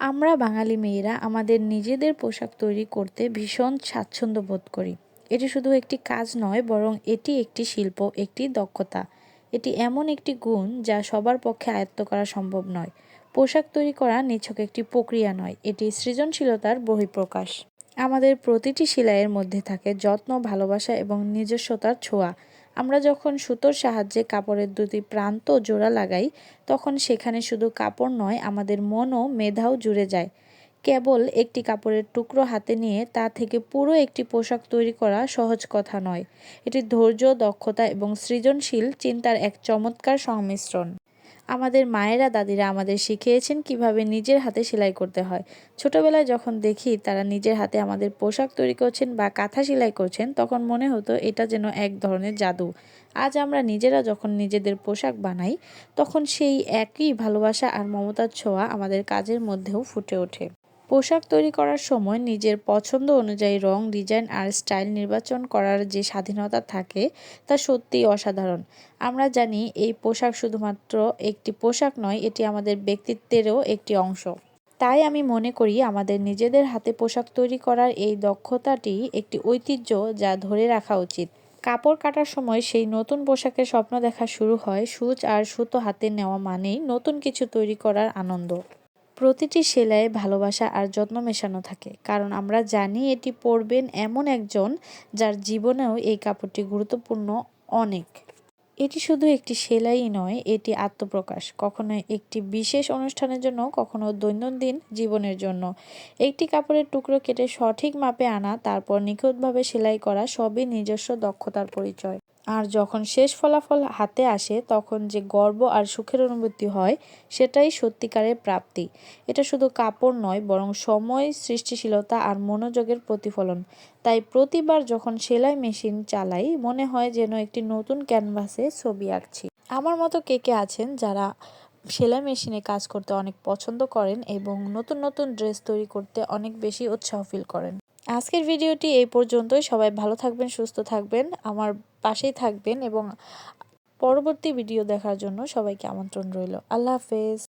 আমরা বাঙালি মেয়েরা আমাদের নিজেদের পোশাক তৈরি করতে ভীষণ স্বাচ্ছন্দ্য বোধ করি। এটি শুধু একটি কাজ নয়, বরং এটি একটি শিল্প, একটি দক্ষতা। এটি এমন একটি গুণ যা সবার পক্ষে আয়ত্ত করা সম্ভব নয়। পোশাক তৈরি করা নিছক একটি প্রক্রিয়া নয়, এটি সৃজনশীলতার বহিঃপ্রকাশ। আমাদের প্রতিটি সেলাইয়ের মধ্যে থাকে যত্ন, ভালোবাসা এবং নিজস্বতার ছোঁয়া। আমরা যখন সুতোর সাহায্যে কাপড়ের দুটি প্রান্ত জোড়া লাগাই, তখন সেখানে শুধু কাপড় নয়, আমাদের মন ও মেধাও জুড়ে যায়। কেবল একটি কাপড়ের টুকরো হাতে নিয়ে তা থেকে পুরো একটি পোশাক তৈরি করা সহজ কথা নয়। এটি ধৈর্য, দক্ষতা এবং সৃজনশীল চিন্তার এক চমৎকার সংমিশ্রণ। আমাদের মায়েরা, দাদিরা আমাদের শিখিয়েছেন কিভাবে নিজের হাতে সেলাই করতে হয়। ছোটবেলায় যখন দেখি তারা নিজের হাতে আমাদের পোশাক তৈরি করছেন বা কাঁথা সেলাই করছেন, তখন মনে হতো এটা যেন এক ধরনের জাদু। আজ আমরা নিজেরা যখন নিজেদের পোশাক বানাই, তখন সেই একই ভালোবাসা আর মমতার ছোঁয়া আমাদের কাজের মধ্যেও ফুটে ওঠে। পোশাক তৈরি করার সময় নিজের পছন্দ অনুযায়ী রং, ডিজাইন আর স্টাইল নির্বাচন করার যে স্বাধীনতা থাকে, তা সত্যিই অসাধারণ। আমরা জানি এই পোশাক শুধুমাত্র একটি পোশাক নয়, এটি আমাদের ব্যক্তিত্বেরও একটি অংশ। তাই আমি মনে করি আমাদের নিজেদের হাতে পোশাক তৈরি করার এই দক্ষতাটি একটি ঐতিহ্য যা ধরে রাখা উচিত। কাপড় কাটার সময় সেই নতুন পোশাকের স্বপ্ন দেখা শুরু হয়। সূচ আর সুতো হাতে নেওয়া মানেই নতুন কিছু তৈরি করার আনন্দ। প্রতিটি সেলাইয়ে ভালোবাসা আর যত্ন মেশানো থাকে, কারণ আমরা জানি এটি পরবেন এমন একজন যার জীবনেও এই কাপড়টি গুরুত্বপূর্ণ অনেক। এটি শুধু একটি সেলাই নয়, এটি আত্মপ্রকাশ। কখনো একটি বিশেষ অনুষ্ঠানের জন্য, কখনো দৈনন্দিন জীবনের জন্য। একটি কাপড়ের টুকরো কেটে সঠিক মাপে আনা, তারপর নিখুঁতভাবে সেলাই করা, সবই নিজস্ব দক্ষতার পরিচয়। আর যখন শেষ ফলাফল হাতে আসে, তখন যে গর্ব আর সুখের অনুভূতি হয়, সেটাই সত্যিকারের প্রাপ্তি। এটা শুধু কাপড় নয়, বরং সময়, সৃষ্টিশীলতা আর মনোযোগের প্রতিফলন। তাই প্রতিবার যখন সেলাই মেশিন চালাই, মনে হয় যেন একটি নতুন ক্যানভাসে ছবি আঁকছি। আমার মতো কে কে আছেন যারা সেলাই মেশিনে কাজ করতে অনেক পছন্দ করেন এবং নতুন নতুন ড্রেস তৈরি করতে অনেক বেশি উৎসাহ ফিল করেন। আজকের ভিডিওটি এই পর্যন্তই। সবাই ভালো থাকবেন, সুস্থ থাকবেন, আমার পাশেই থাকবেন এবং পরবর্তী ভিডিও দেখার জন্য সবাইকে আমন্ত্রণ রইল। আল্লাহ হাফেজ।